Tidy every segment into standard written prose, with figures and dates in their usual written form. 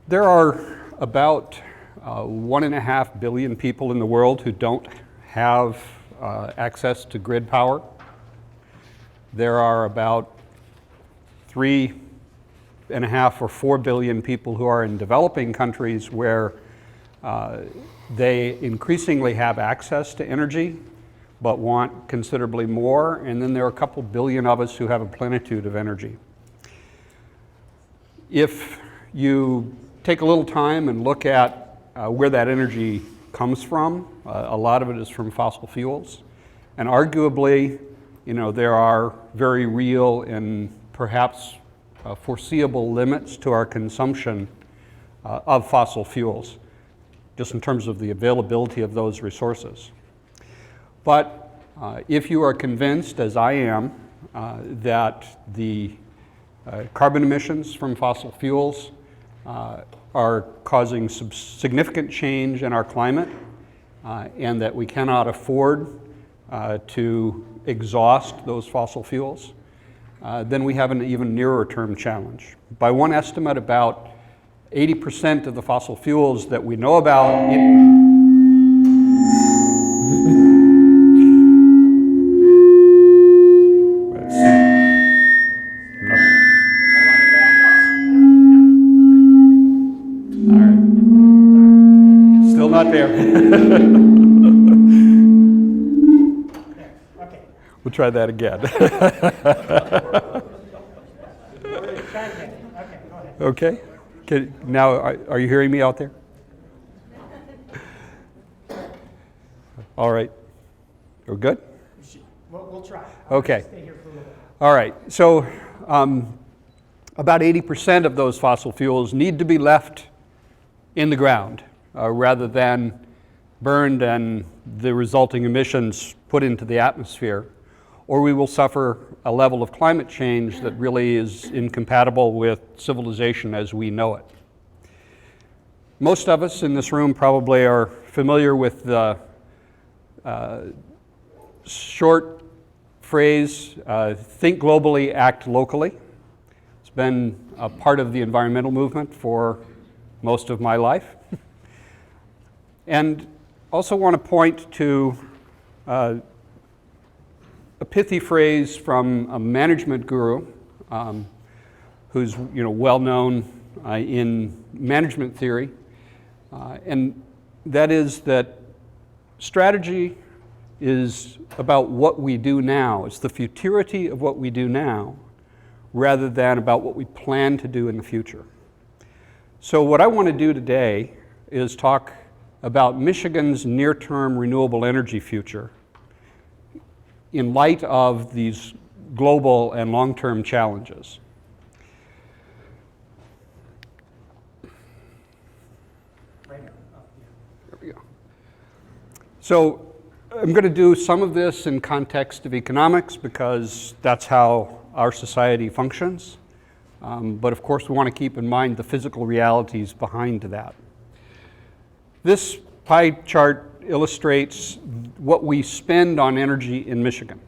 There are about 1.5 billion people in the world who don't have access to grid power. There are about 3.5 or 4 billion people who are in developing countries where they increasingly have access to energy but want considerably more. And then there are a couple billion of us who have a plenitude of energy. If you take a little time and look at where that energy comes from, a lot of it is from fossil fuels. And arguably, there are very real and perhaps foreseeable limits to our consumption of fossil fuels, just in terms of the availability of those resources. But if you are convinced, as I am, that the carbon emissions from fossil fuels are causing some significant change in our climate, and that we cannot afford to exhaust those fossil fuels, then we have an even nearer term challenge. By one estimate, about 80% of the fossil fuels that we know about not there. Okay. We'll try that again. Okay. Now, are you hearing me out there? All right. We're good? We'll try. Okay. Stay here for a little bit. All right. So about 80% of those fossil fuels need to be left in the ground rather than burned and the resulting emissions put into the atmosphere, or we will suffer a level of climate change that really is incompatible with civilization as we know it. Most of us in this room probably are familiar with the short phrase, think globally, act locally. It's been a part of the environmental movement for most of my life. And also want to point to a pithy phrase from a management guru who's well known in management theory, and that is that strategy is about what we do now. It's the futurity of what we do now rather than about what we plan to do in the future. So what I want to do today is talk about Michigan's near-term renewable energy future in light of these global and long-term challenges. Right here. There we go. So I'm going to do some of this in context of economics because that's how our society functions. But of course, we want to keep in mind the physical realities behind that. This pie chart illustrates what we spend on energy in Michigan.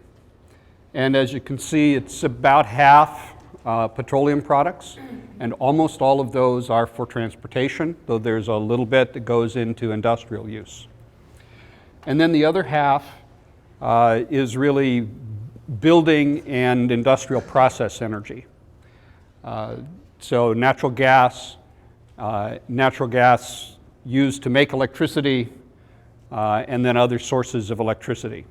And as you can see, it's about half petroleum products, and almost all of those are for transportation, though there's a little bit that goes into industrial use. And then the other half is really building and industrial process energy. So natural gas used to make electricity, and then other sources of electricity.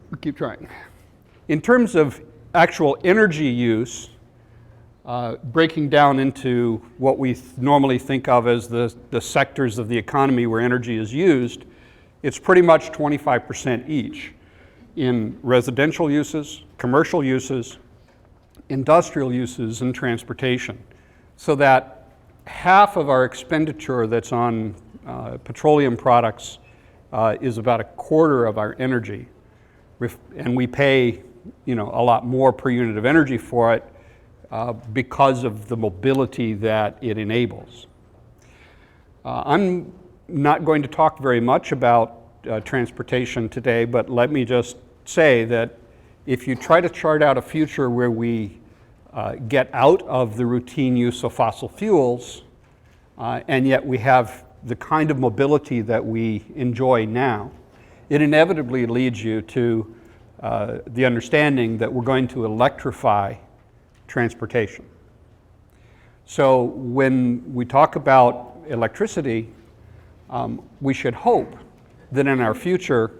We'll keep trying. In terms of actual energy use, breaking down into what we normally think of as the sectors of the economy where energy is used, it's pretty much 25% each in residential uses, commercial uses, industrial uses, and transportation. So that half of our expenditure that's on petroleum products is about a quarter of our energy. And we pay a lot more per unit of energy for it because of the mobility that it enables. I'm not going to talk very much about transportation today, but let me just say that if you try to chart out a future where we get out of the routine use of fossil fuels, and yet we have the kind of mobility that we enjoy now, it inevitably leads you to the understanding that we're going to electrify transportation. So when we talk about electricity, we should hope that in our future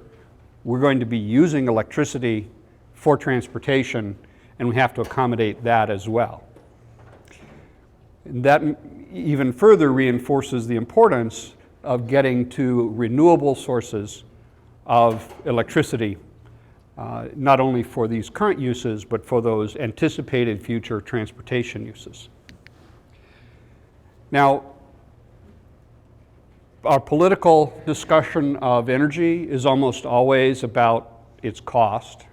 we're going to be using electricity for transportation, and we have to accommodate that as well. And that even further reinforces the importance of getting to renewable sources of electricity, not only for these current uses, but for those anticipated future transportation uses. Now, our political discussion of energy is almost always about its cost.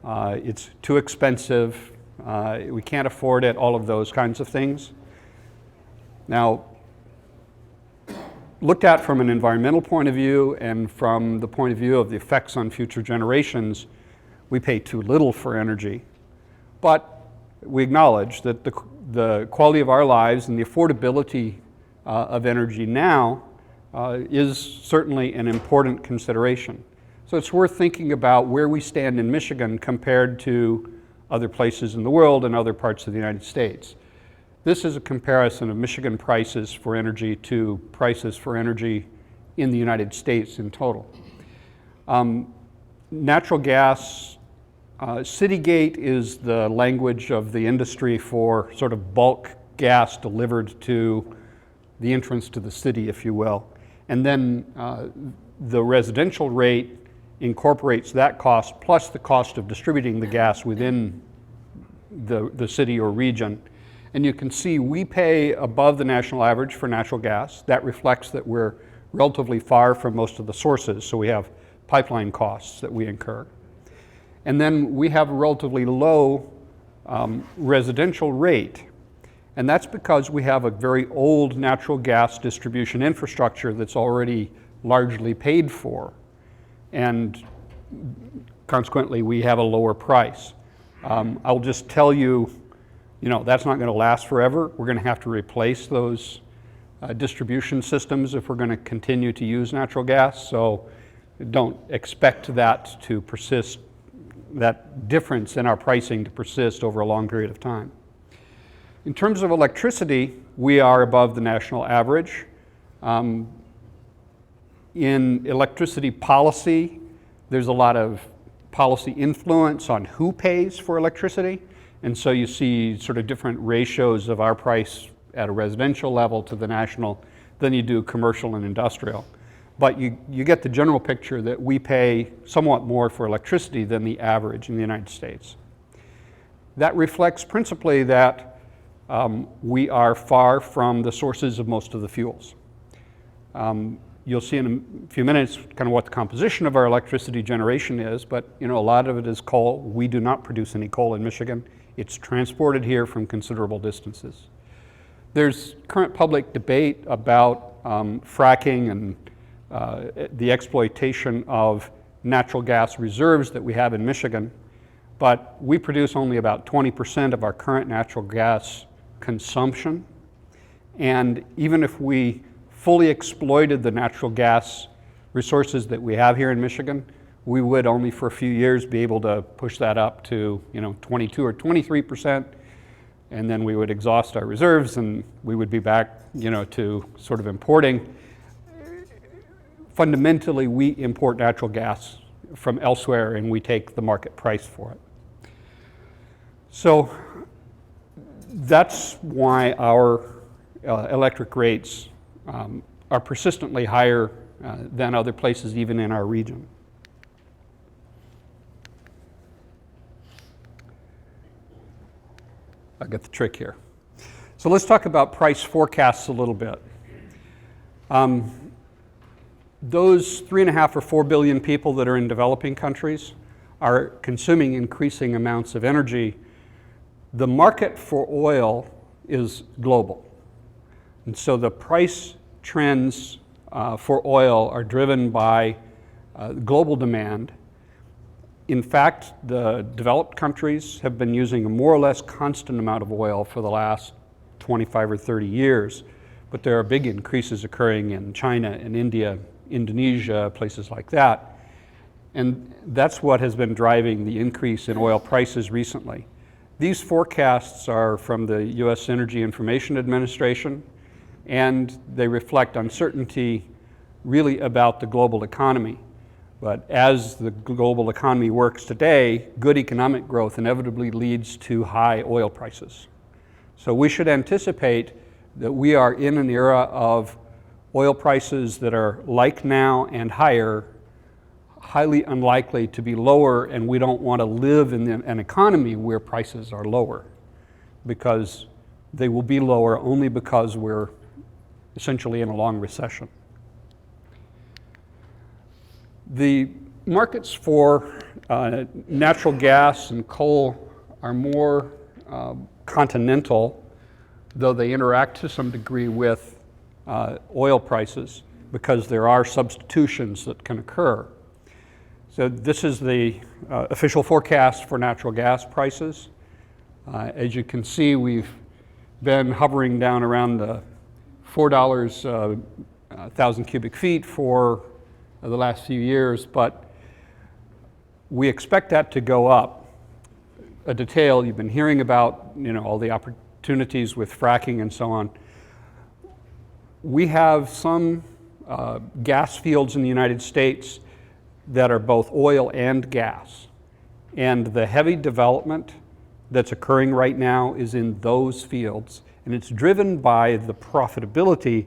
It's too expensive, we can't afford it, all of those kinds of things. Now, looked at from an environmental point of view and from the point of view of the effects on future generations, we pay too little for energy. But we acknowledge that the quality of our lives and the affordability of energy now is certainly an important consideration. So it's worth thinking about where we stand in Michigan compared to other places in the world and other parts of the United States. This is a comparison of Michigan prices for energy to prices for energy in the United States in total. Natural gas, Citygate is the language of the industry for sort of bulk gas delivered to the entrance to the city, if you will. And then the residential rate incorporates that cost plus the cost of distributing the gas within the city or region. And you can see we pay above the national average for natural gas. That reflects that we're relatively far from most of the sources, so we have pipeline costs that we incur. And then we have a relatively low residential rate. And that's because we have a very old natural gas distribution infrastructure that's already largely paid for. And consequently, we have a lower price. I'll just tell you, that's not going to last forever. We're going to have to replace those distribution systems if we're going to continue to use natural gas. So don't expect that to persist, that difference in our pricing to persist over a long period of time. In terms of electricity, we are above the national average. In electricity policy, there's a lot of policy influence on who pays for electricity. And so you see sort of different ratios of our price at a residential level to the national than you do commercial and industrial. But you get the general picture that we pay somewhat more for electricity than the average in the United States. That reflects principally that we are far from the sources of most of the fuels. You'll see in a few minutes kind of what the composition of our electricity generation is, but a lot of it is coal. We do not produce any coal in Michigan. It's transported here from considerable distances. There's current public debate about fracking and the exploitation of natural gas reserves that we have in Michigan, but we produce only about 20% of our current natural gas consumption. And even if we fully exploited the natural gas resources that we have here in Michigan, we would only for a few years be able to push that up to 22 or 23%, and then we would exhaust our reserves and we would be back to sort of importing. Fundamentally, we import natural gas from elsewhere and we take the market price for it. So that's why our electric rates are persistently higher than other places even in our region. I got the trick here. So let's talk about price forecasts a little bit. Those 3.5 or 4 billion people that are in developing countries are consuming increasing amounts of energy. The market for oil is global. And so the price trends for oil are driven by global demand. In fact, the developed countries have been using a more or less constant amount of oil for the last 25 or 30 years, but there are big increases occurring in China and India, Indonesia, places like that. And that's what has been driving the increase in oil prices recently. These forecasts are from the U.S. Energy Information Administration, and they reflect uncertainty really about the global economy. But as the global economy works today, good economic growth inevitably leads to high oil prices. So we should anticipate that we are in an era of oil prices that are like now and higher, highly unlikely to be lower, and we don't want to live in an economy where prices are lower, because they will be lower only because we're essentially in a long recession. The markets for natural gas and coal are more continental, though they interact to some degree with oil prices because there are substitutions that can occur. So this is the official forecast for natural gas prices. As you can see, we've been hovering down around the $4 a 1,000 cubic feet for the last few years, but we expect that to go up. A detail you've been hearing about, all the opportunities with fracking and so on. We have some gas fields in the United States that are both oil and gas. And the heavy development that's occurring right now is in those fields, and it's driven by the profitability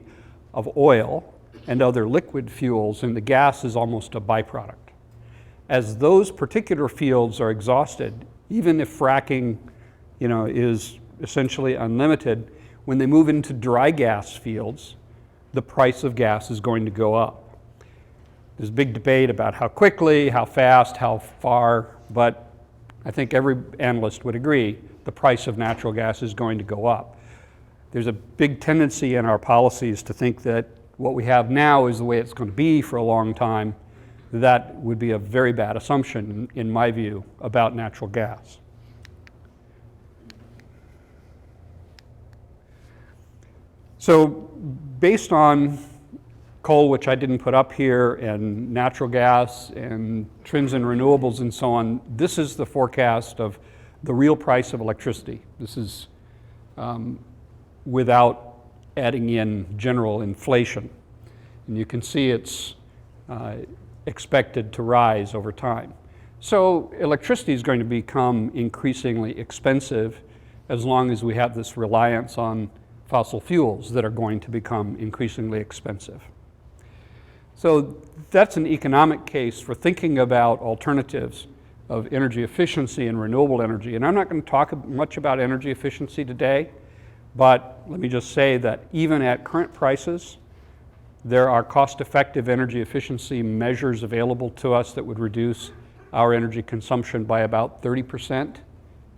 of oil and other liquid fuels, and the gas is almost a byproduct. As those particular fields are exhausted, even if fracking is essentially unlimited, when they move into dry gas fields, the price of gas is going to go up. There's a big debate about how quickly, how fast, how far, but I think every analyst would agree the price of natural gas is going to go up. There's a big tendency in our policies to think that what we have now is the way it's going to be for a long time. That would be a very bad assumption, in my view, about natural gas. So based on coal, which I didn't put up here, and natural gas and trends in renewables and so on, this is the forecast of the real price of electricity. This is without adding in general inflation. And you can see it's expected to rise over time. So electricity is going to become increasingly expensive as long as we have this reliance on fossil fuels that are going to become increasingly expensive. So that's an economic case for thinking about alternatives of energy efficiency and renewable energy. And I'm not going to talk much about energy efficiency today, but let me just say that even at current prices, there are cost-effective energy efficiency measures available to us that would reduce our energy consumption by about 30%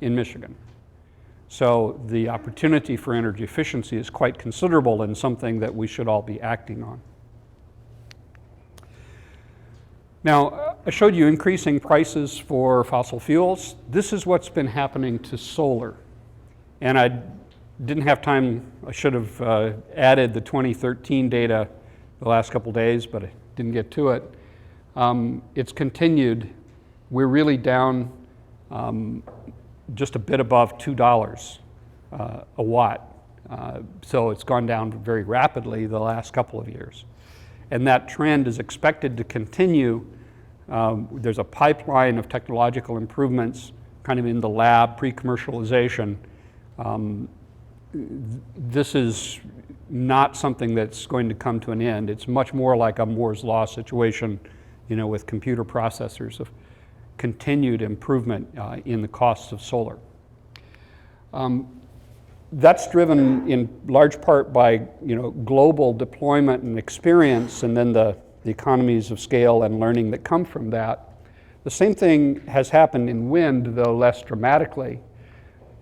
in Michigan. So the opportunity for energy efficiency is quite considerable and something that we should all be acting on. Now, I showed you increasing prices for fossil fuels. This is what's been happening to solar. And I didn't have time, I should have added the 2013 data the last couple days, but I didn't get to it. It's continued. We're really down just a bit above $2 a watt. So it's gone down very rapidly the last couple of years. And that trend is expected to continue. There's a pipeline of technological improvements kind of in the lab, pre-commercialization. This is not something that's going to come to an end. It's much more like a Moore's Law situation, with computer processors of continued improvement in the costs of solar. That's driven in large part by global deployment and experience, and then the economies of scale and learning that come from that. The same thing has happened in wind, though less dramatically.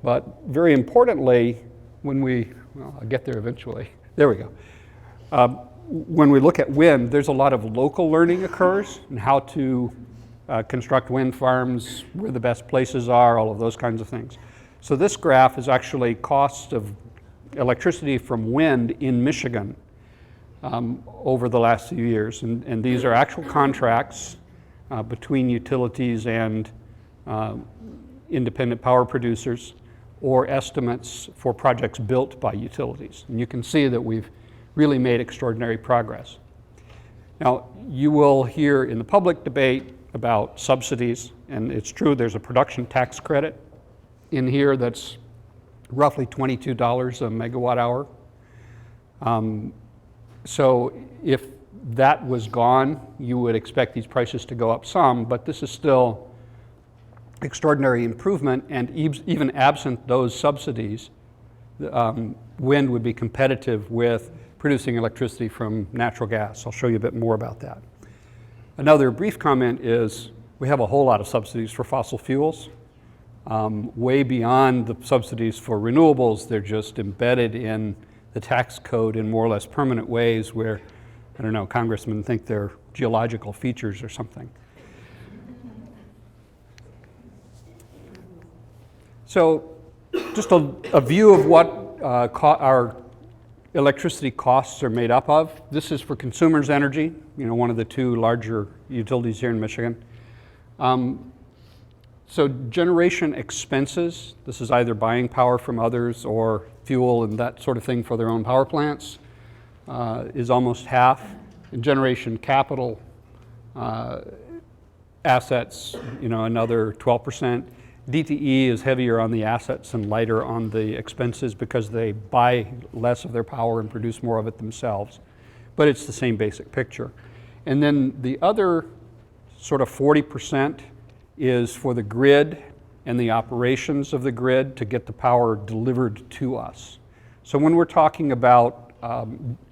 But very importantly, I'll get there eventually. There we go. When we look at wind, there's a lot of local learning occurs and how to construct wind farms, where the best places are, all of those kinds of things. So this graph is actually cost of electricity from wind in Michigan over the last few years. And these are actual contracts between utilities and independent power producers, or estimates for projects built by utilities. And you can see that we've really made extraordinary progress. Now, you will hear in the public debate about subsidies, and it's true there's a production tax credit in here that's roughly $22 a megawatt hour. So if that was gone, you would expect these prices to go up some, but this is still extraordinary improvement, and even absent those subsidies, wind would be competitive with producing electricity from natural gas. I'll show you a bit more about that. Another brief comment is we have a whole lot of subsidies for fossil fuels, way beyond the subsidies for renewables. They're just embedded in the tax code in more or less permanent ways where, I don't know, congressmen think they're geological features or something. So just a view of what our electricity costs are made up of. This is for Consumers Energy, one of the two larger utilities here in Michigan. So generation expenses, this is either buying power from others or fuel and that sort of thing for their own power plants, is almost half. And generation capital assets, another 12%. DTE is heavier on the assets and lighter on the expenses because they buy less of their power and produce more of it themselves. But it's the same basic picture. And then the other sort of 40% is for the grid and the operations of the grid to get the power delivered to us. So when we're talking about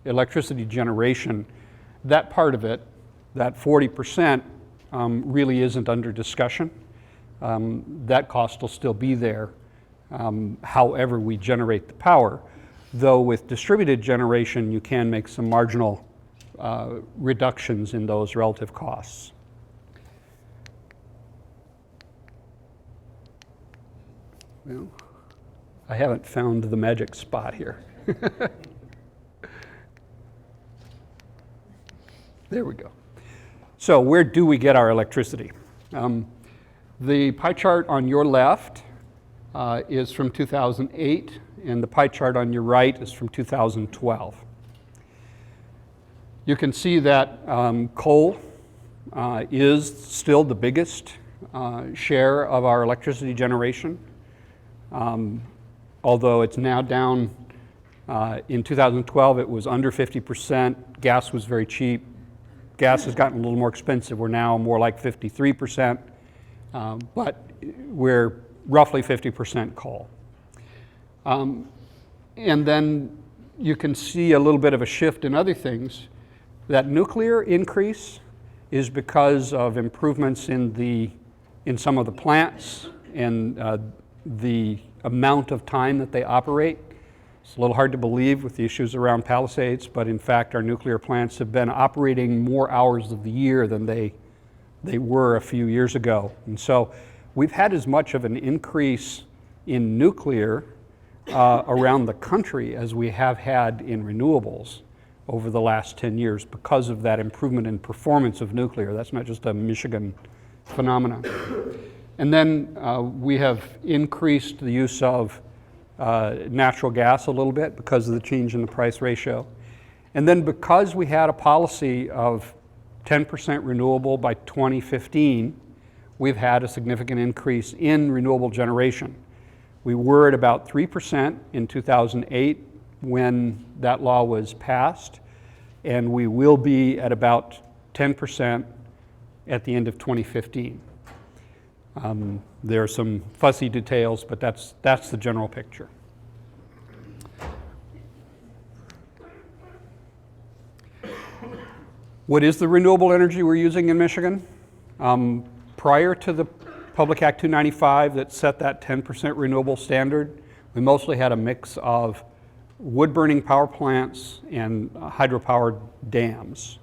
electricity generation, that part of it, that 40%, really isn't under discussion. That cost will still be there however we generate the power, though with distributed generation you can make some marginal reductions in those relative costs. Well, I haven't found the magic spot here. There we go. So where do we get our electricity? The pie chart on your left is from 2008, and the pie chart on your right is from 2012. You can see that coal is still the biggest share of our electricity generation, although it's now down. In 2012, it was under 50%. Gas was very cheap. Gas has gotten a little more expensive. We're now more like 53%. But we're roughly 50% coal. And then you can see a little bit of a shift in other things. That nuclear increase is because of improvements in some of the plants and the amount of time that they operate. It's a little hard to believe with the issues around Palisades, but in fact our nuclear plants have been operating more hours of the year than they were a few years ago. And so we've had as much of an increase in nuclear around the country as we have had in renewables over the last 10 years because of that improvement in performance of nuclear. That's not just a Michigan phenomenon. And then we have increased the use of natural gas a little bit because of the change in the price ratio. And then because we had a policy of 10% renewable by 2015, we've had a significant increase in renewable generation. We were at about 3% in 2008 when that law was passed, and we will be at about 10% at the end of 2015. There are some fussy details, but that's the general picture. What is the renewable energy we're using in Michigan? Prior to the Public Act 295 that set that 10% renewable standard, we mostly had a mix of wood-burning power plants and hydropower dams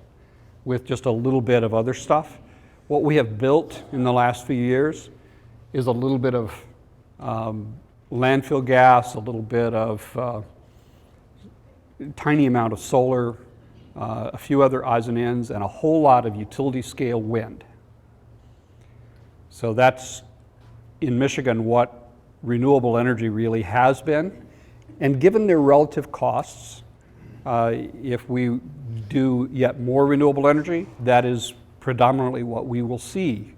with just a little bit of other stuff. What we have built in the last few years is a little bit of landfill gas, a little bit of tiny amount of solar, a few other odds and ends, and a whole lot of utility scale wind. So that's, in Michigan, what renewable energy really has been. And given their relative costs, if we do yet more renewable energy, that is predominantly what we will see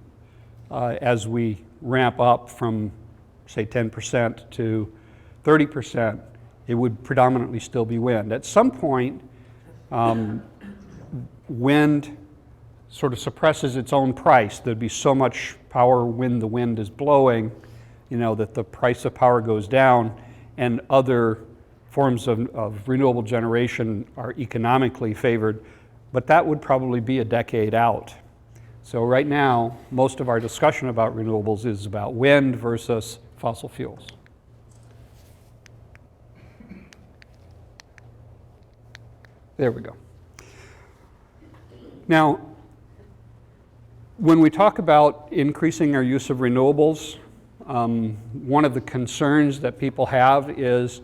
as we ramp up from, say, 10% to 30%. It would predominantly still be wind. At some point, wind sort of suppresses its own price. There'd be so much power when the wind is blowing, that the price of power goes down, and other forms of renewable generation are economically favored, but that would probably be a decade out. So right now, most of our discussion about renewables is about wind versus fossil fuels. There we go. Now, when we talk about increasing our use of renewables, one of the concerns that people have is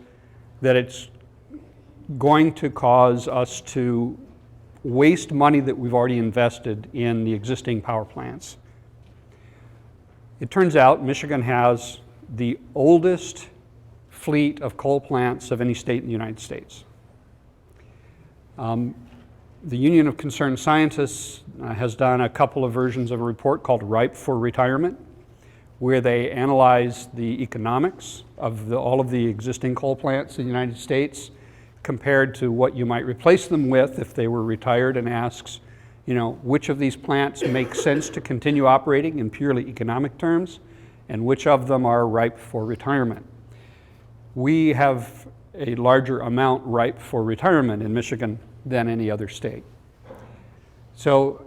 that it's going to cause us to waste money that we've already invested in the existing power plants. It turns out Michigan has the oldest fleet of coal plants of any state in the United States. The Union of Concerned Scientists has done a couple of versions of a report called Ripe for Retirement, where they analyze the economics of all of the existing coal plants in the United States compared to what you might replace them with if they were retired, and asks, which of these plants make sense to continue operating in purely economic terms, and which of them are ripe for retirement. We have a larger amount ripe for retirement in Michigan than any other state. So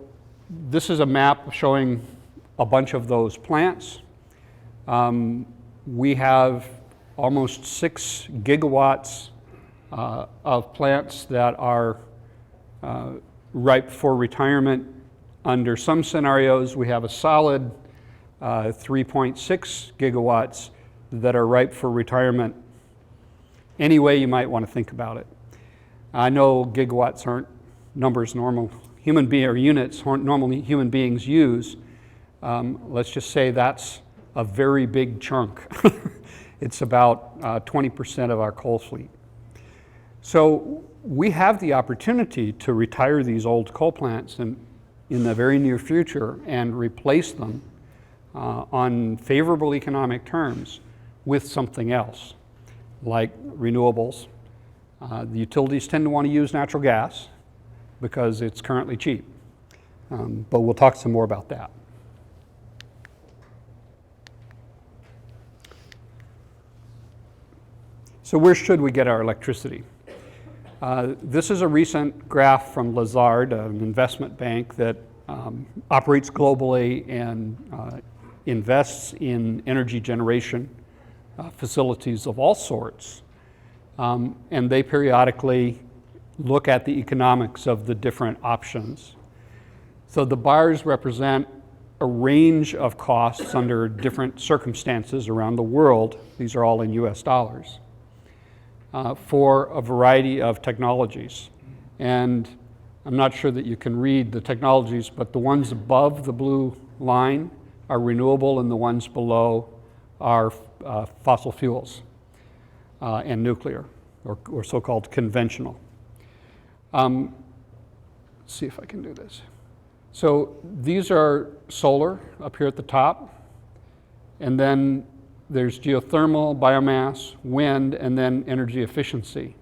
this is a map showing a bunch of those plants. We have almost 6 gigawatts of plants that are ripe for retirement. Under some scenarios, we have a solid 3.6 gigawatts that are ripe for retirement. Any way you might want to think about it. I know gigawatts aren't numbers normal units normally human beings use. Let's just say that's a very big chunk. It's about 20% of our coal fleet. So we have the opportunity to retire these old coal plants in the very near future and replace them on favorable economic terms with something else, like renewables. The utilities tend to want to use natural gas because it's currently cheap, but we'll talk some more about that. So where should we get our electricity? This is a recent graph from Lazard, an investment bank that operates globally and invests in energy generation facilities of all sorts. And they periodically look at the economics of the different options. So the bars represent a range of costs under different circumstances around the world. These are all in US dollars. For a variety of technologies. And I'm not sure that you can read the technologies, but the ones above the blue line are renewable, and the ones below are fossil fuels and nuclear, or so-called conventional. Let's see if I can do this. So these are solar up here at the top, and then there's geothermal, biomass, wind, and then energy efficiency.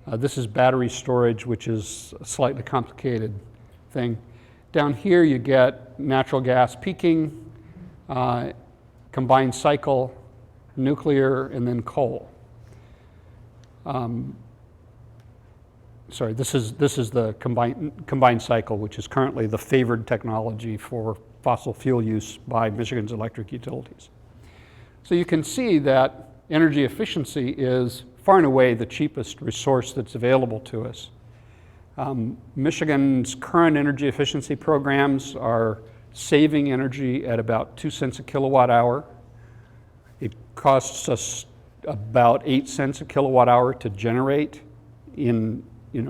This is battery storage, which is a slightly complicated thing. Down here you get natural gas peaking, combined cycle, nuclear, and then coal. This is the combined cycle, which is currently the favored technology for fossil fuel use by Michigan's electric utilities. So you can see that energy efficiency is far and away the cheapest resource that's available to us. Michigan's current energy efficiency programs are saving energy at about 2 cents a kilowatt hour. It costs us about 8 cents a kilowatt hour to generate in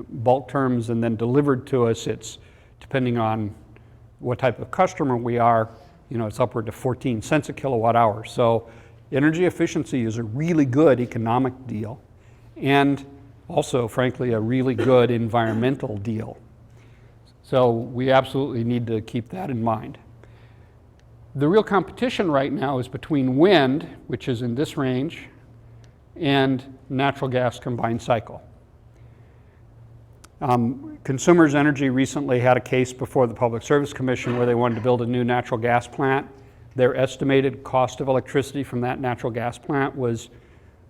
bulk terms, and then delivered to us, it's, depending on what type of customer we are, it's upward to 14 cents a kilowatt hour. So energy efficiency is a really good economic deal, and also, frankly, a really good environmental deal. So we absolutely need to keep that in mind. The real competition right now is between wind, which is in this range, and natural gas combined cycle. Consumers Energy recently had a case before the Public Service Commission where they wanted to build a new natural gas plant. Their estimated cost of electricity from that natural gas plant was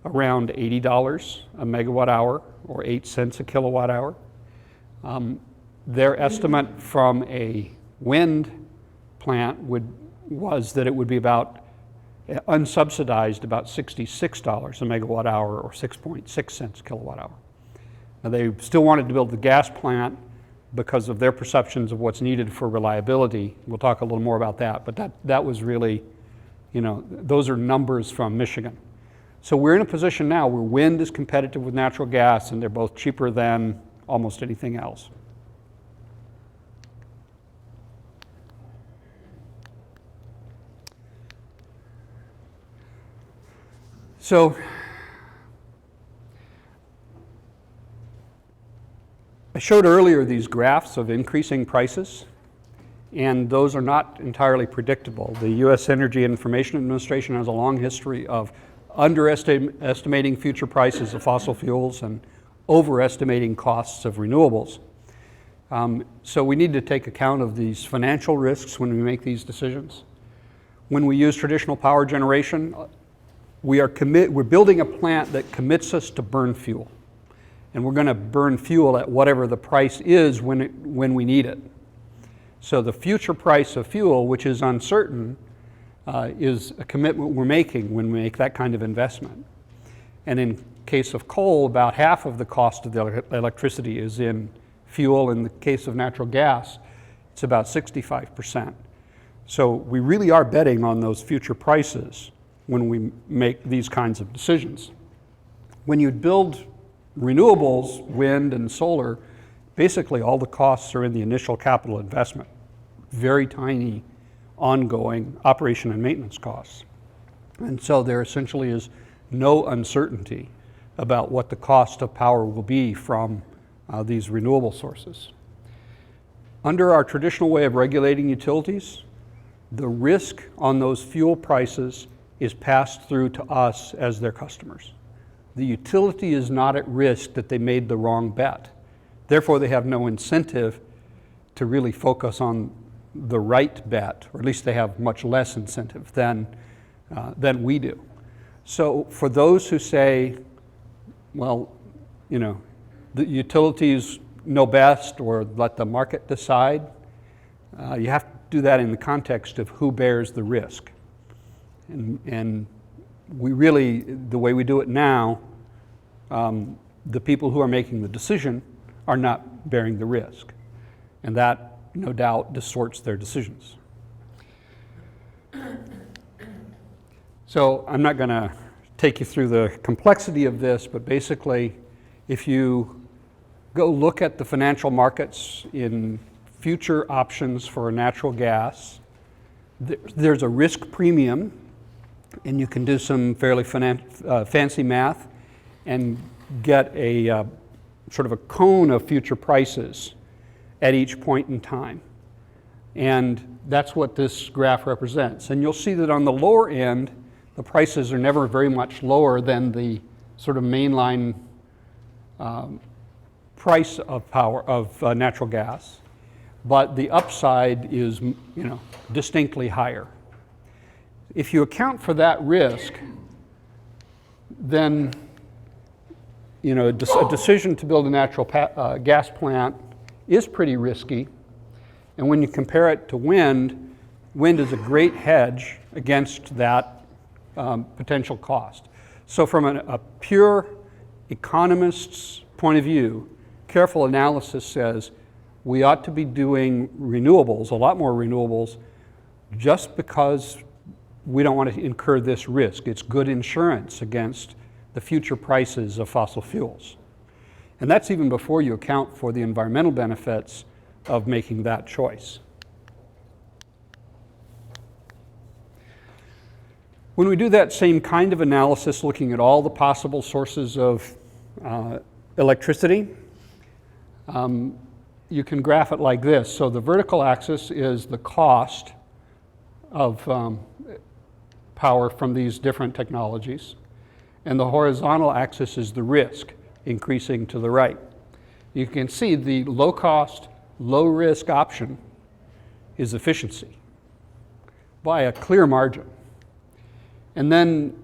around $80 a megawatt hour, or 8 cents a kilowatt hour. Their estimate from a wind plant was that it would be about, unsubsidized, about $66 a megawatt hour, or 6.6 cents a kilowatt hour. Now, they still wanted to build the gas plant because of their perceptions of what's needed for reliability. We'll talk a little more about that, but that was really, those are numbers from Michigan. So we're in a position now where wind is competitive with natural gas, and they're both cheaper than almost anything else. So I showed earlier these graphs of increasing prices, and those are not entirely predictable. The U.S. Energy Information Administration has a long history of underestimating future prices of fossil fuels and overestimating costs of renewables. So we need to take account of these financial risks when we make these decisions. When we use traditional power generation, we're building a plant that commits us to burn fuel. And we're going to burn fuel at whatever the price is when we need it. So the future price of fuel, which is uncertain, is a commitment we're making when we make that kind of investment. And in case of coal, about half of the cost of the electricity is in fuel. In the case of natural gas, it's about 65%. So we really are betting on those future prices when we make these kinds of decisions. When you build renewables, wind and solar, basically all the costs are in the initial capital investment. Very tiny ongoing operation and maintenance costs. And so there essentially is no uncertainty about what the cost of power will be from these renewable sources. Under our traditional way of regulating utilities, the risk on those fuel prices is passed through to us as their customers. The utility is not at risk that they made the wrong bet. Therefore, they have no incentive to really focus on the right bet, or at least they have much less incentive than we do. So for those who say, well, the utilities know best, or let the market decide, you have to do that in the context of who bears the risk. And we really, the way we do it now, the people who are making the decision are not bearing the risk. And that, no doubt, distorts their decisions. So I'm not going to take you through the complexity of this, but basically, if you go look at the financial markets in future options for natural gas, there's a risk premium, and you can do some fairly fancy math and get a sort of a cone of future prices at each point in time. And that's what this graph represents. And you'll see that on the lower end, the prices are never very much lower than the sort of mainline price of power of natural gas, but the upside is, distinctly higher. If you account for that risk, then a decision to build a natural gas plant is pretty risky. And when you compare it to wind, wind is a great hedge against that potential cost. So from a pure economist's point of view, careful analysis says we ought to be doing renewables, a lot more renewables, just because we don't want to incur this risk. It's good insurance against the future prices of fossil fuels. And that's even before you account for the environmental benefits of making that choice. When we do that same kind of analysis, looking at all the possible sources of electricity, you can graph it like this. So the vertical axis is the cost of power from these different technologies, and the horizontal axis is the risk, increasing to the right. You can see the low cost, low risk option is efficiency by a clear margin. And then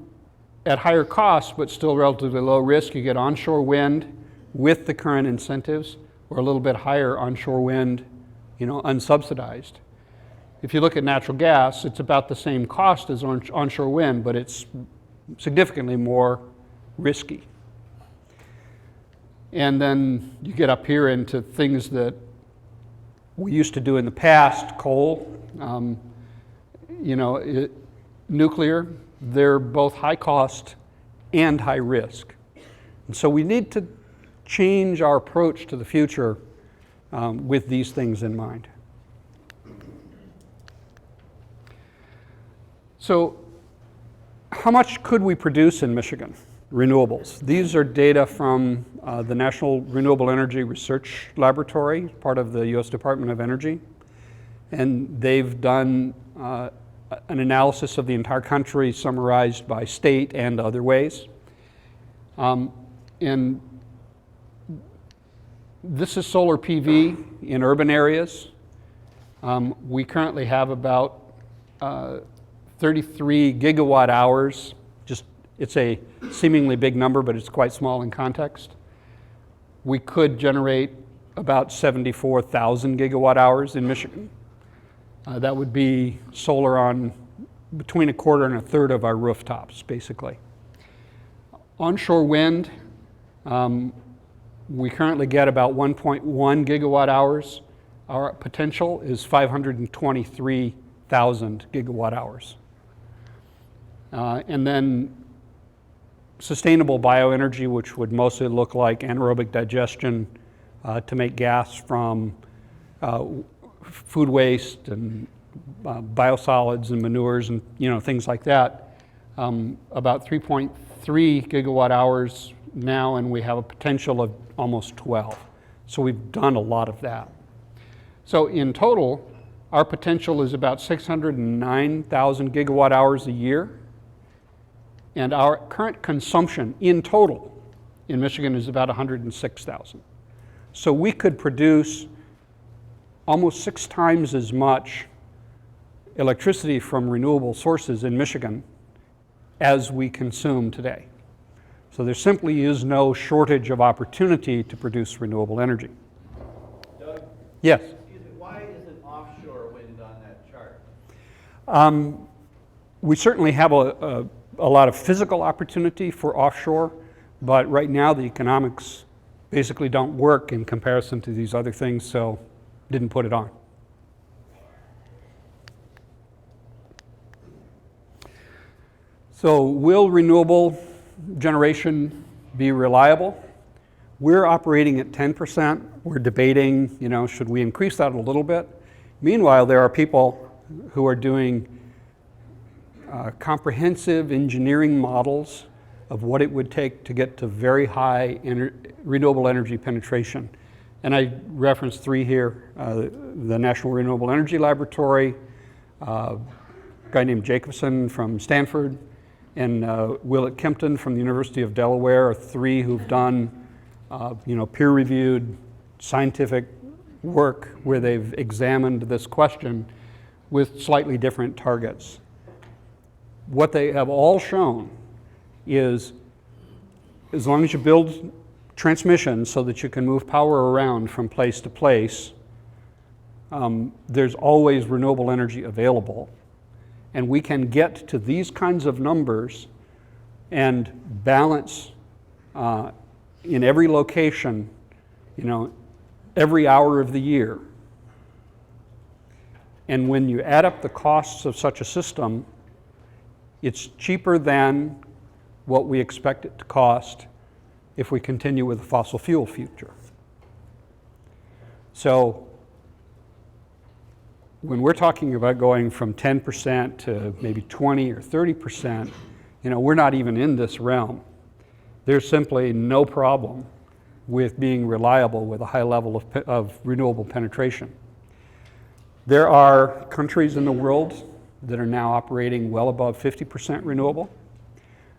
at higher cost, but still relatively low risk, you get onshore wind with the current incentives, or a little bit higher onshore wind, unsubsidized. If you look at natural gas, it's about the same cost as onshore wind, but it's significantly more risky. And then you get up here into things that we used to do in the past, coal, nuclear. They're both high cost and high risk. And so we need to change our approach to the future with these things in mind. So how much could we produce in Michigan? Renewables. These are data from the National Renewable Energy Research Laboratory, part of the U.S. Department of Energy. And they've done an analysis of the entire country summarized by state and other ways. And this is solar PV in urban areas. We currently have about 33 gigawatt hours. It's a seemingly big number, but it's quite small in context. We could generate about 74,000 gigawatt hours in Michigan. That would be solar on between a quarter and a third of our rooftops, basically. Onshore wind, we currently get about 1.1 gigawatt hours. Our potential is 523,000 gigawatt hours. And then sustainable bioenergy, which would mostly look like anaerobic digestion to make gas from food waste and biosolids and manures and things like that. About 3.3 gigawatt hours now, and we have a potential of almost 12. So we've done a lot of that. So in total, our potential is about 609,000 gigawatt hours a year, and our current consumption in total in Michigan is about 106,000. So we could produce almost 6 times as much electricity from renewable sources in Michigan as we consume today. So there simply is no shortage of opportunity to produce renewable energy. Doug? Yes? Excuse me, why isn't offshore wind on that chart? We certainly have a lot of physical opportunity for offshore, but right now the economics basically don't work in comparison to these other things, so didn't put it on. So will renewable generation be reliable? We're operating at 10%. We're debating, should we increase that a little bit? Meanwhile, there are people who are doing comprehensive engineering models of what it would take to get to very high renewable energy penetration. And I referenced 3 here, the National Renewable Energy Laboratory, a guy named Jacobson from Stanford, and Willett Kempton from the University of Delaware are 3 who've done peer-reviewed scientific work where they've examined this question with slightly different targets. What they have all shown is as long as you build transmission so that you can move power around from place to place, there's always renewable energy available. And we can get to these kinds of numbers and balance in every location, every hour of the year. And when you add up the costs of such a system, it's cheaper than what we expect it to cost if we continue with the fossil fuel future. So when we're talking about going from 10% to maybe 20 or 30%, we're not even in this realm. There's simply no problem with being reliable with a high level of renewable penetration. There are countries in the world that are now operating well above 50% renewable.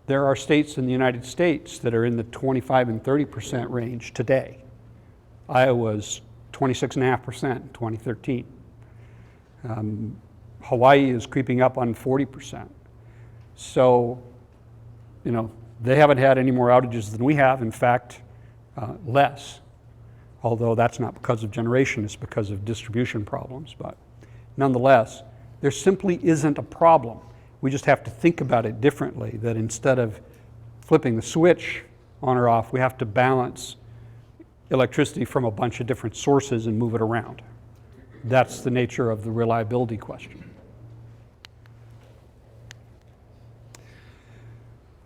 There are states in the United States that are in the 25 and 30% range today. Iowa's 26.5% in 2013. Hawaii is creeping up on 40%. So, they haven't had any more outages than we have. In fact, less. Although that's not because of generation, it's because of distribution problems. But nonetheless, there simply isn't a problem. We just have to think about it differently, that instead of flipping the switch on or off, we have to balance electricity from a bunch of different sources and move it around. That's the nature of the reliability question.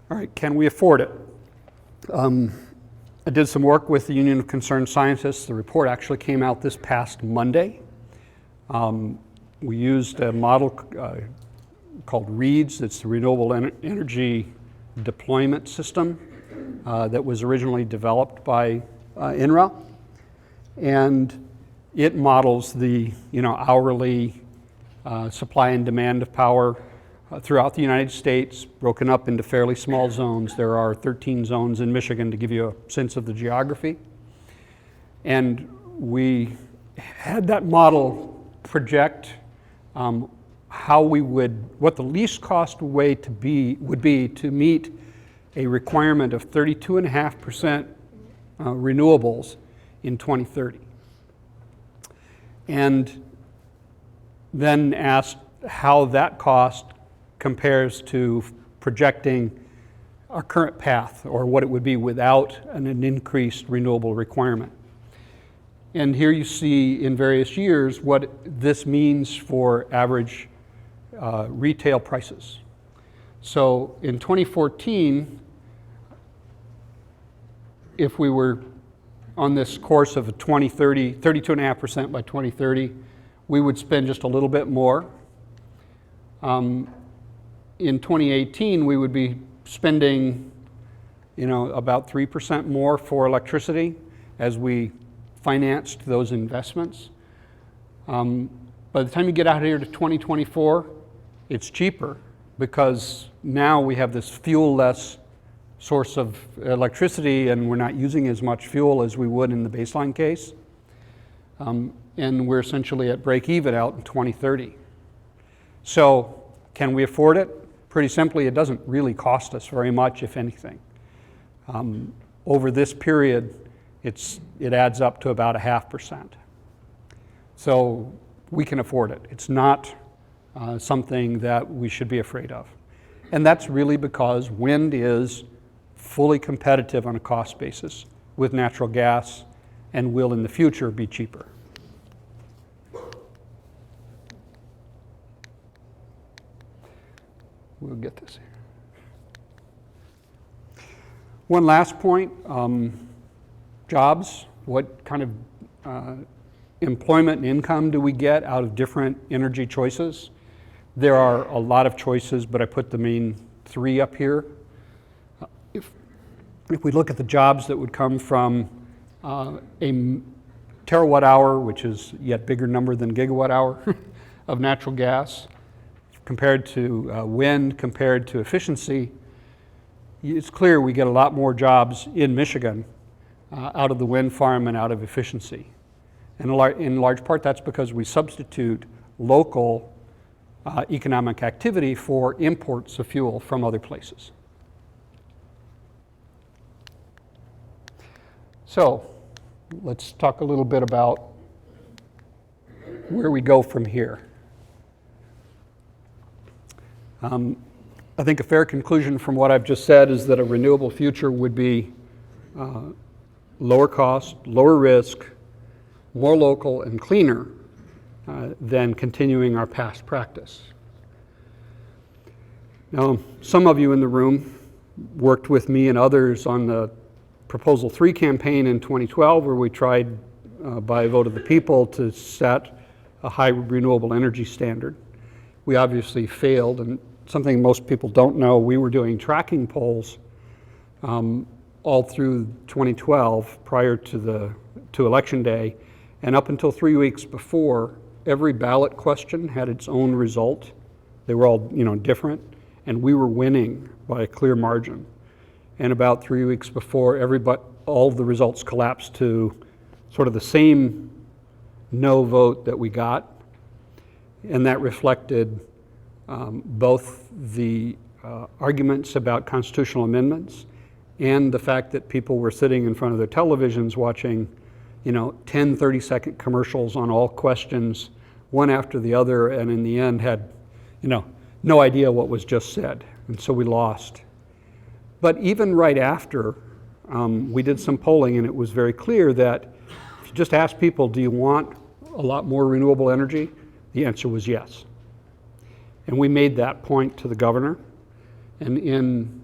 All right, can we afford it? I did some work with the Union of Concerned Scientists. The report actually came out this past Monday. We used a model called REEDS. It's the Renewable Energy Deployment System that was originally developed by INRA. And it models the hourly supply and demand of power throughout the United States, broken up into fairly small zones. There are 13 zones in Michigan to give you a sense of the geography. And we had that model project what the least cost way would be to meet a requirement of 32.5% renewables in 2030. And then asked how that cost compares to projecting our current path, or what it would be without an increased renewable requirement. And here you see in various years what this means for average retail prices. So in 2014, if we were on this course of 32.5% by 2030, we would spend just a little bit more. In 2018, we would be spending, about 3% more for electricity as we financed those investments. By the time you get out here to 2024, it's cheaper because now we have this fuel-less source of electricity and we're not using as much fuel as we would in the baseline case. And we're essentially at break even out in 2030. So can we afford it? Pretty simply, it doesn't really cost us very much, if anything. Over this period, it adds up to about 0.5%. So we can afford it. It's not something that we should be afraid of. And that's really because wind is fully competitive on a cost basis with natural gas and will in the future be cheaper. We'll get this here. One last point, jobs. What kind of employment and income do we get out of different energy choices? There are a lot of choices, but I put the main three up here. If we look at the jobs that would come from a terawatt hour, which is a yet bigger number than gigawatt hour of natural gas, compared to wind, compared to efficiency, it's clear we get a lot more jobs in Michigan out of the wind farm and out of efficiency. And in large part, that's because we substitute local economic activity for imports of fuel from other places. So let's talk a little bit about where we go from here. I think a fair conclusion from what I've just said is that a renewable future would be lower cost, lower risk, more local and cleaner than continuing our past practice. Now, some of you in the room worked with me and others on the Proposal 3 campaign in 2012, where we tried by a vote of the people to set a high renewable energy standard. We obviously failed, and something most people don't know, we were doing tracking polls all through 2012 prior to election day, and up until 3 weeks before, every ballot question had its own result. They were all, different, and we were winning by a clear margin. And about 3 weeks before, all of the results collapsed to sort of the same no vote that we got, and that reflected both the arguments about constitutional amendments and the fact that people were sitting in front of their televisions watching 10, 30-second commercials on all questions, one after the other, and in the end had no idea what was just said, and so we lost. But even right after, we did some polling, and it was very clear that if you just ask people, do you want a lot more renewable energy? The answer was yes. And we made that point to the governor. And in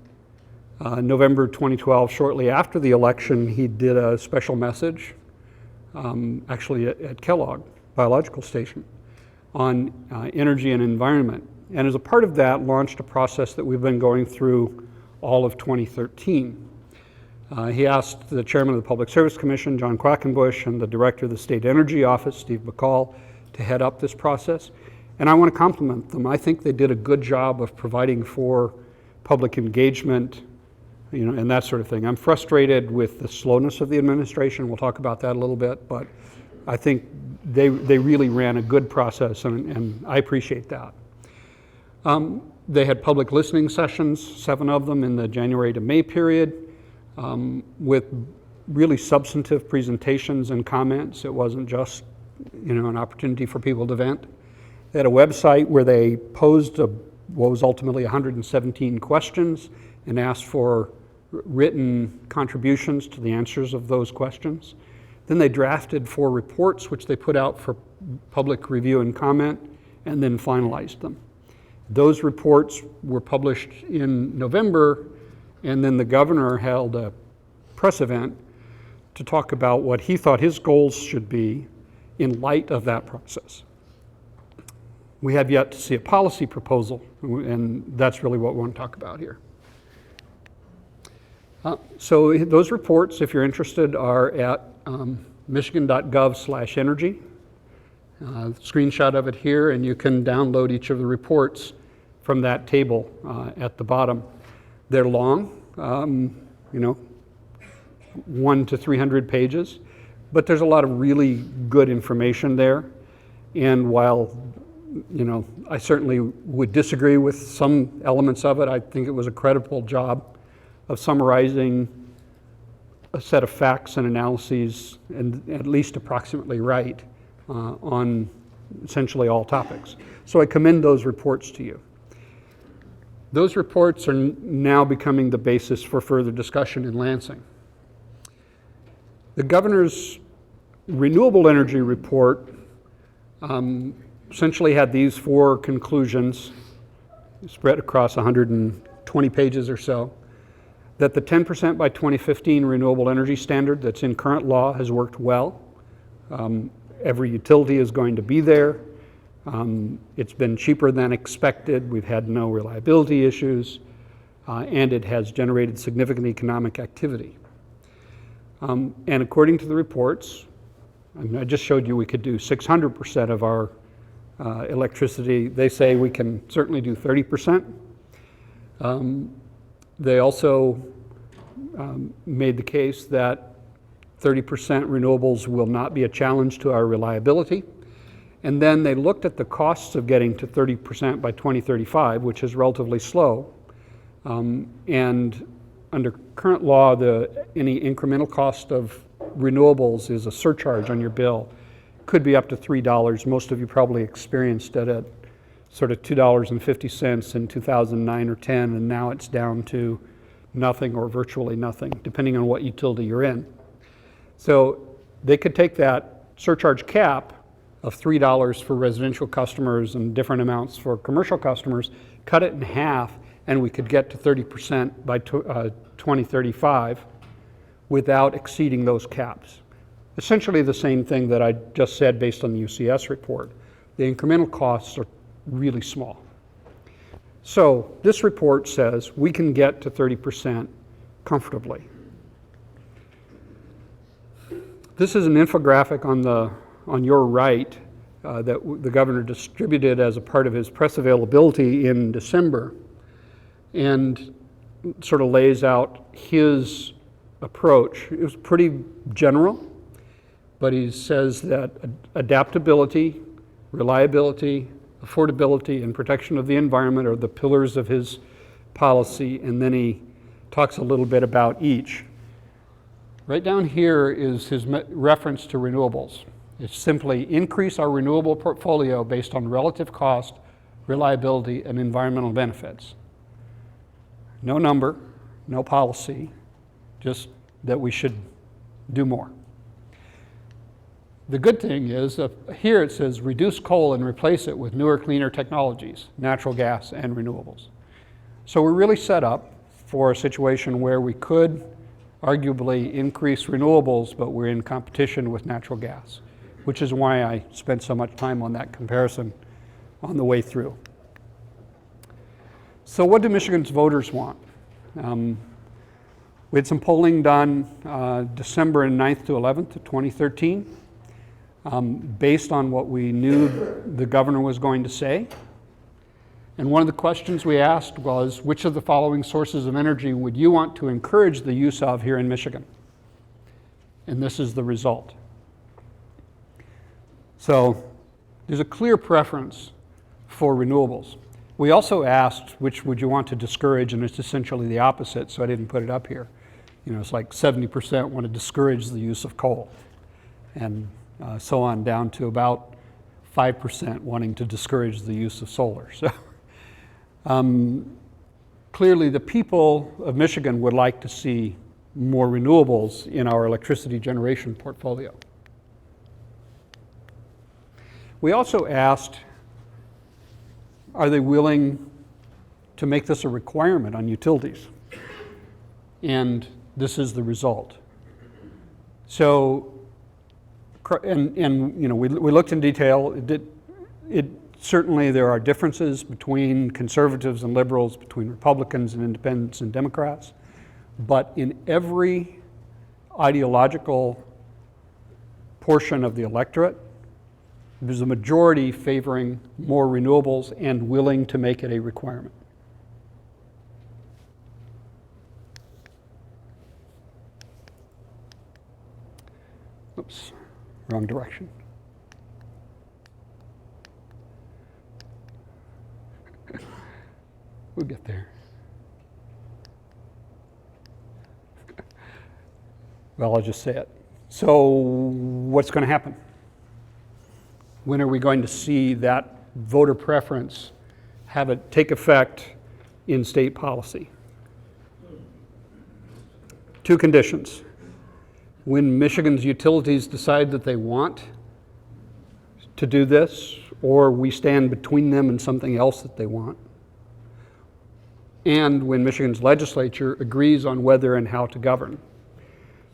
November 2012, shortly after the election, he did a special message, actually at Kellogg Biological Station, on energy and environment. And as a part of that, launched a process that we've been going through all of 2013. He asked the chairman of the Public Service Commission, John Quackenbush, and the director of the State Energy Office, Steve McCall, to head up this process. And I want to compliment them. I think they did a good job of providing for public engagement, and that sort of thing. I'm frustrated with the slowness of the administration. We'll talk about that a little bit, but I think they really ran a good process, and I appreciate that. They had public listening sessions, 7 of them in the January to May period, with really substantive presentations and comments. It wasn't just, an opportunity for people to vent. They had a website where they posed what was ultimately 117 questions and asked for written contributions to the answers of those questions. Then they drafted 4 reports, which they put out for public review and comment, and then finalized them. Those reports were published in November, and then the governor held a press event to talk about what he thought his goals should be in light of that process. We have yet to see a policy proposal, and that's really what we want to talk about here. So those reports, if you're interested, are at michigan.gov/energy. Screenshot of it here, and you can download each of the reports from that table at the bottom. They're long, 1 to 300 pages, but there's a lot of really good information there. And while, I certainly would disagree with some elements of it, I think it was a credible job of summarizing a set of facts and analyses, and at least approximately right, on essentially all topics. So I commend those reports to you. Those reports are now becoming the basis for further discussion in Lansing. The governor's renewable energy report essentially had these 4 conclusions spread across 120 pages or so. That the 10% by 2015 renewable energy standard that's in current law has worked well. Every utility is going to be there. It's been cheaper than expected. We've had no reliability issues, and it has generated significant economic activity. And according to the reports, I just showed you we could do 600% of our electricity. They say we can certainly do 30%. They also made the case that 30% renewables will not be a challenge to our reliability. And then they looked at the costs of getting to 30% by 2035, which is relatively slow. And under current law, any incremental cost of renewables is a surcharge on your bill. Could be up to $3. Most of you probably experienced it at sort of $2.50 in 2009 or 10, and now it's down to nothing or virtually nothing, depending on what utility you're in. So they could take that surcharge cap of $3 for residential customers and different amounts for commercial customers, cut it in half, and we could get to 30% by 2035 without exceeding those caps. Essentially the same thing that I just said based on the UCS report. The incremental costs are really small. So this report says we can get to 30% comfortably. This is an infographic on your right that the governor distributed as a part of his press availability in December, and sort of lays out his approach. It was pretty general, but he says that adaptability, reliability, affordability, and protection of the environment are the pillars of his policy, and then he talks a little bit about each. Right down here is his reference to renewables. It's simply increase our renewable portfolio based on relative cost, reliability, and environmental benefits. No number, no policy, just that we should do more. The good thing is, here it says reduce coal and replace it with newer, cleaner technologies, natural gas and renewables. So we're really set up for a situation where we could arguably increase renewables, but we're in competition with natural gas, which is why I spent so much time on that comparison on the way through. So what do Michigan's voters want? We had some polling done December 9th to 11th of 2013. Based on what we knew the governor was going to say. And one of the questions we asked was, which of the following sources of energy would you want to encourage the use of here in Michigan? And this is the result. So there's a clear preference for renewables. We also asked, which would you want to discourage, and it's essentially the opposite, so I didn't put it up here. You know, it's like 70% want to discourage the use of coal, and so on, down to about 5% wanting to discourage the use of solar. So clearly the people of Michigan would like to see more renewables in our electricity generation portfolio. We also asked, are they willing to make this a requirement on utilities? And this is the result. So, and you know, we looked in detail. Certainly there are differences between conservatives and liberals, between Republicans and independents and Democrats, but in every ideological portion of the electorate, there's a majority favoring more renewables and willing to make it a requirement. Oops, wrong direction. We'll get there. Well, I'll just say it. So what's going to happen? When are we going to see that voter preference have it take effect in state policy? Two conditions. When Michigan's utilities decide that they want to do this, or we stand between them and something else that they want, and when Michigan's legislature agrees on whether and how to govern.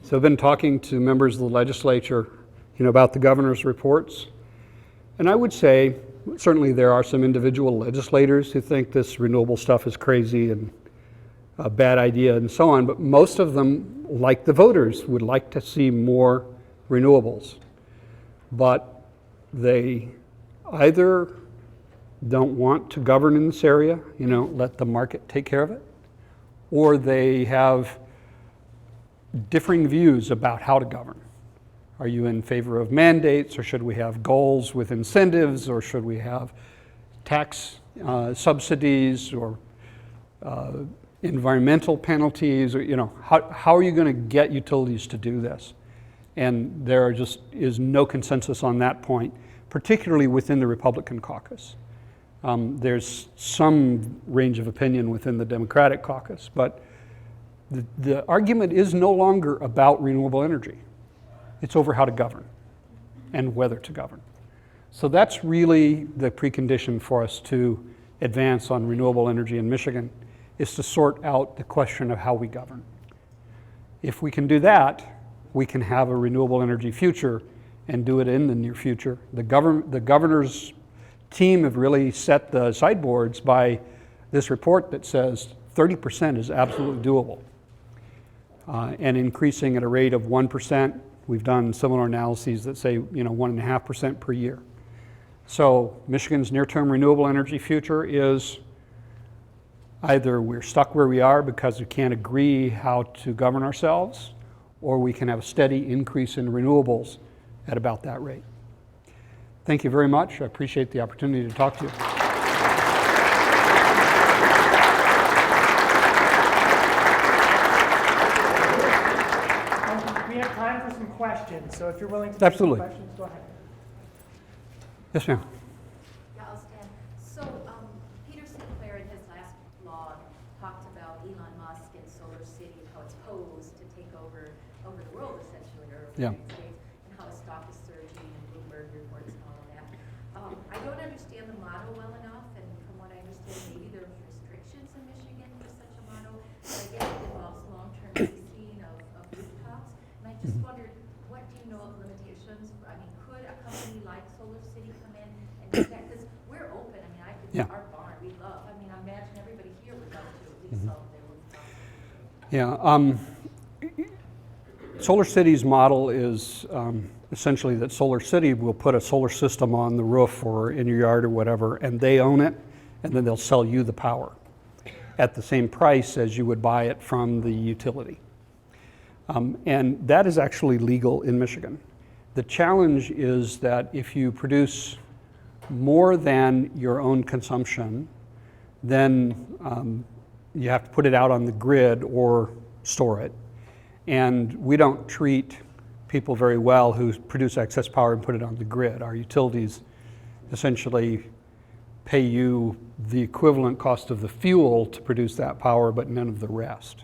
So I've been talking to members of the legislature, about the governor's reports, and I would say certainly there are some individual legislators who think this renewable stuff is crazy and a bad idea and so on, but most of them, like the voters, would like to see more renewables. But they either don't want to govern in this area, let the market take care of it, or they have differing views about how to govern. Are you in favor of mandates, or should we have goals with incentives, or should we have tax subsidies, or environmental penalties, or how are you going to get utilities to do this? And there just is no consensus on that point, particularly within the Republican caucus. There's some range of opinion within the Democratic caucus, but the argument is no longer about renewable energy. It's over how to govern and whether to govern. So that's really the precondition for us to advance on renewable energy in Michigan, is to sort out the question of how we govern. If we can do that, we can have a renewable energy future and do it in the near future. The governor's team have really set the sideboards by this report that says 30% is absolutely doable. And increasing at a rate of 1%. We've done similar analyses that say 1.5% per year. So Michigan's near-term renewable energy future is either we're stuck where we are because we can't agree how to govern ourselves, or we can have a steady increase in renewables at about that rate. Thank you very much. I appreciate the opportunity to talk to you. We have time for some questions, so if you're willing to take some Absolutely. questions, go ahead. Yes, ma'am. Yeah, I'll stand. So, Peter Sinclair in his last blog talked about Elon Musk and Solar City, how it's posed to take over the world essentially, or the Yeah. United States, and how his stock is surging and Bloomberg reports and all of that. I don't understand the model well enough, and from what I understand, maybe there's restrictions in Michigan for such a model, but I guess it involves long-term leasing of rooftops, and I just wondered, what do you know of limitations? I mean, could a company like Solar City come in and do that? Because we're open. I mean, Yeah. our barn, we love. I mean, I imagine everybody here would love to lease all of their rooftops. Yeah. Solar City's model is essentially that Solar City will put a solar system on the roof or in your yard or whatever, and they own it, and then they'll sell you the power at the same price as you would buy it from the utility. And that is actually legal in Michigan. The challenge is that if you produce more than your own consumption, then you have to put it out on the grid or store it. And we don't treat people very well who produce excess power and put it on the grid. Our utilities essentially pay you the equivalent cost of the fuel to produce that power, but none of the rest.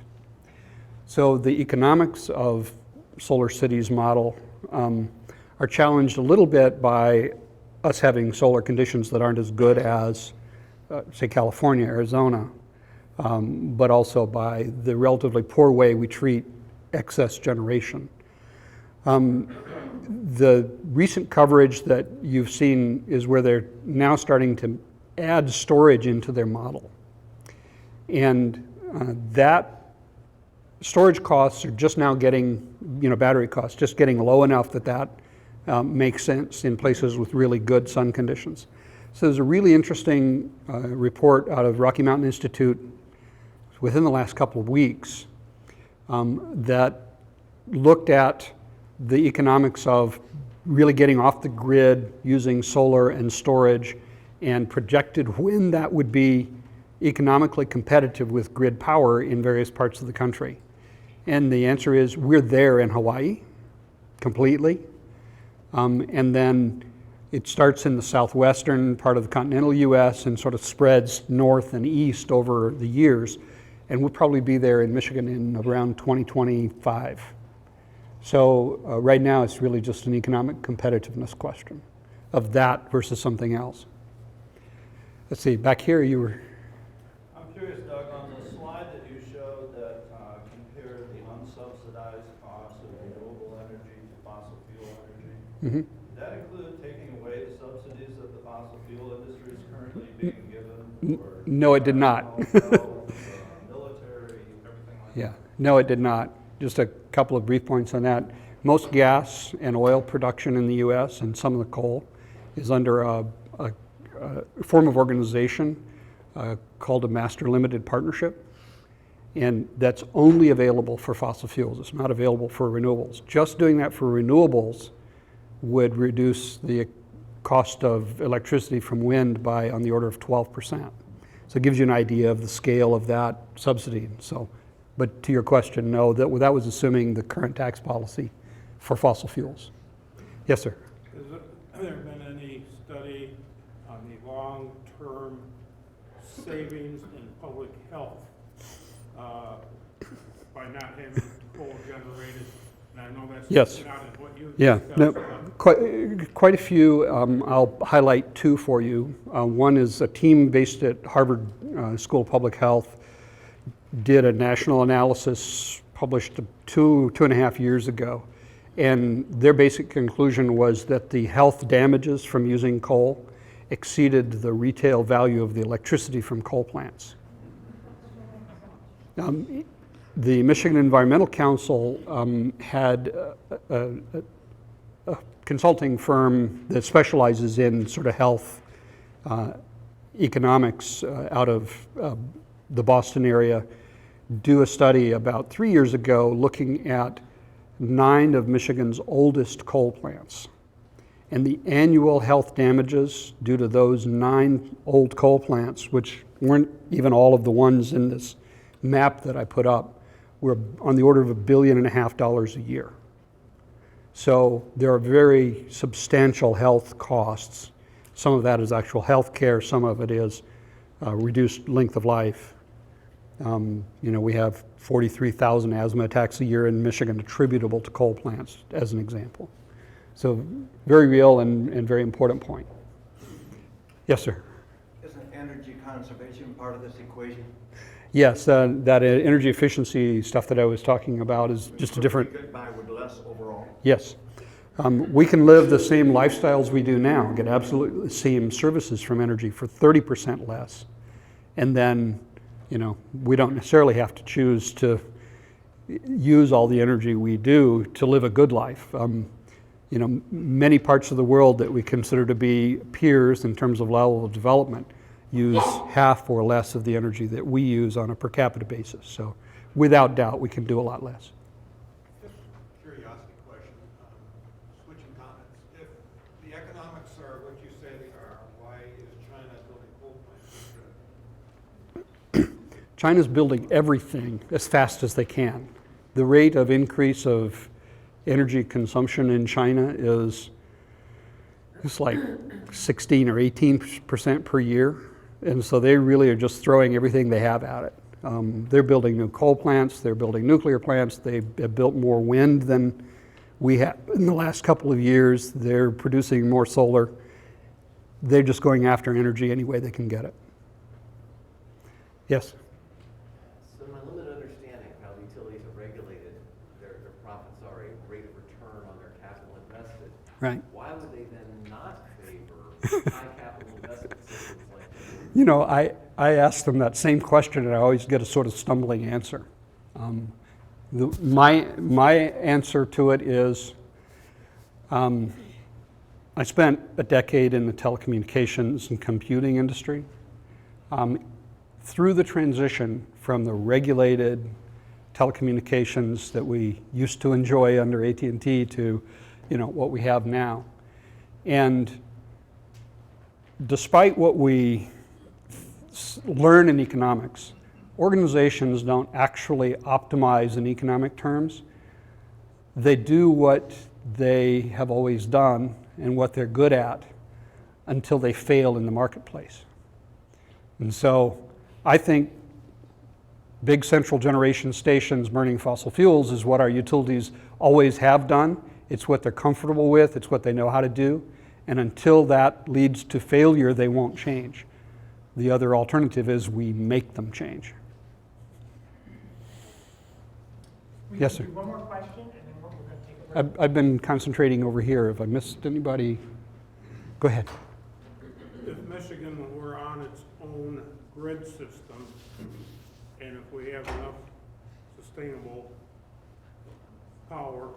So the economics of Solar City's model are challenged a little bit by us having solar conditions that aren't as good as, say, California, Arizona, but also by the relatively poor way we treat excess generation. The recent coverage that you've seen is where they're now starting to add storage into their model. And that storage costs are just now getting, battery costs, just getting low enough that makes sense in places with really good sun conditions. So there's a really interesting report out of Rocky Mountain Institute within the last couple of weeks that looked at the economics of really getting off the grid using solar and storage and projected when that would be economically competitive with grid power in various parts of the country. And the answer is we're there in Hawaii completely. And then it starts in the southwestern part of the continental US and sort of spreads north and east over the years. And we'll probably be there in Michigan in around 2025. So right now it's really just an economic competitiveness question of that versus something else. Let's see, back here you were. I'm curious, Doug, on the slide that you showed that compared the unsubsidized costs of renewable energy to fossil fuel energy, did that include taking away the subsidies that the fossil fuel industry is currently being given? For No, it did not. Military, everything like Yeah, that? no, it did not. Just a couple of brief points on that. Most gas and oil production in the US and some of the coal is under a form of organization called a master limited partnership. And that's only available for fossil fuels. It's not available for renewables. Just doing that for renewables would reduce the cost of electricity from wind by on the order of 12%. So it gives you an idea of the scale of that subsidy. So, but to your question, no, that was assuming the current tax policy for fossil fuels. Yes, sir. Has there been any study on the long-term savings in public health by not having coal generated And I know that's Yes. not in what you Yeah, discussed, no, but quite a few. I'll highlight two for you. One is a team based at Harvard School of Public Health did a national analysis published 2.5 years ago. And their basic conclusion was that the health damages from using coal exceeded the retail value of the electricity from coal plants. The Michigan Environmental Council had a consulting firm that specializes in sort of health economics out of the Boston area do a study about 3 years ago looking at 9 of Michigan's oldest coal plants. And the annual health damages due to those 9 old coal plants, which weren't even all of the ones in this map that I put up, were on the order of $1.5 billion a year. So there are very substantial health costs. Some of that is actual health care, some of it is reduced length of life. We have 43,000 asthma attacks a year in Michigan attributable to coal plants, as an example. So very real and very important point. Yes, sir. Isn't energy conservation part of this equation? Yes, that energy efficiency stuff that I was talking about is just a different. Could we get by with less overall? Yes. We can live the same lifestyles we do now, get absolutely the same services from energy for 30% less. And then, we don't necessarily have to choose to use all the energy we do to live a good life. Many parts of the world that we consider to be peers in terms of level of development use half or less of the energy that we use on a per capita basis. So without doubt, we can do a lot less. just curiosity question, switching comments. If the economics are what you say they are, why is China building coal plants? China's building everything as fast as they can. The rate of increase of energy consumption in China is like 16 or 18% per year. And so they really are just throwing everything they have at it. They're building new coal plants, they're building nuclear plants, they have built more wind than we have in the last couple of years. They're producing more solar. They're just going after energy any way they can get it. Yes? So my limited understanding of how the utilities are regulated, their profits are a rate of return on their capital invested. Right. Why would they then not favor high capital investment systems like this? I ask them that same question and I always get a sort of stumbling answer. My answer to it is, I spent a decade in the telecommunications and computing industry. Through the transition from the regulated telecommunications that we used to enjoy under AT&T to, what we have now. And despite what we learn in economics, organizations don't actually optimize in economic terms. They do what they have always done and what they're good at until they fail in the marketplace. And so I think big central generation stations burning fossil fuels is what our utilities always have done. It's what they're comfortable with, it's what they know how to do. And until that leads to failure, they won't change. The other alternative is we make them change. Yes, sir. One more question, and then we're going to take a break. I've been concentrating over here. If I missed anybody, go ahead. If Michigan were on its own grid system, and if we have enough sustainable power,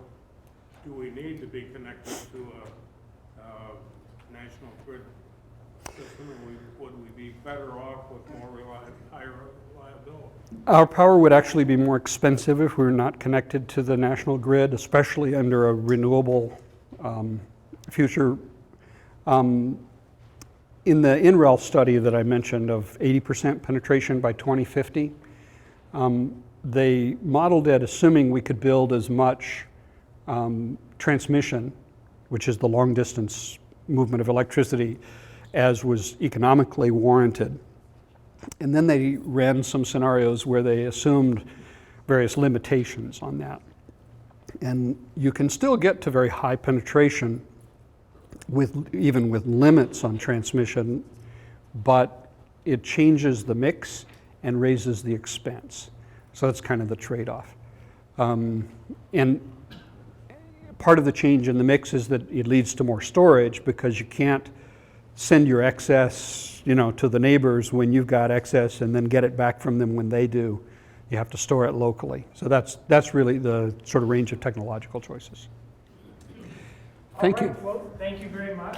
do we need to be connected to a national grid system, or would we be better off with higher reliability? Our power would actually be more expensive if we were not connected to the national grid, especially under a renewable future. In the NREL study that I mentioned of 80% penetration by 2050, they modeled it assuming we could build as much transmission, which is the long distance movement of electricity, as was economically warranted. And then they ran some scenarios where they assumed various limitations on that. And you can still get to very high penetration even with limits on transmission, but it changes the mix and raises the expense. So that's kind of the trade-off. And part of the change in the mix is that it leads to more storage because you can't send your excess, to the neighbors when you've got excess and then get it back from them when they do. You have to store it locally. So that's really the sort of range of technological choices. Thank you. Well, thank you very much.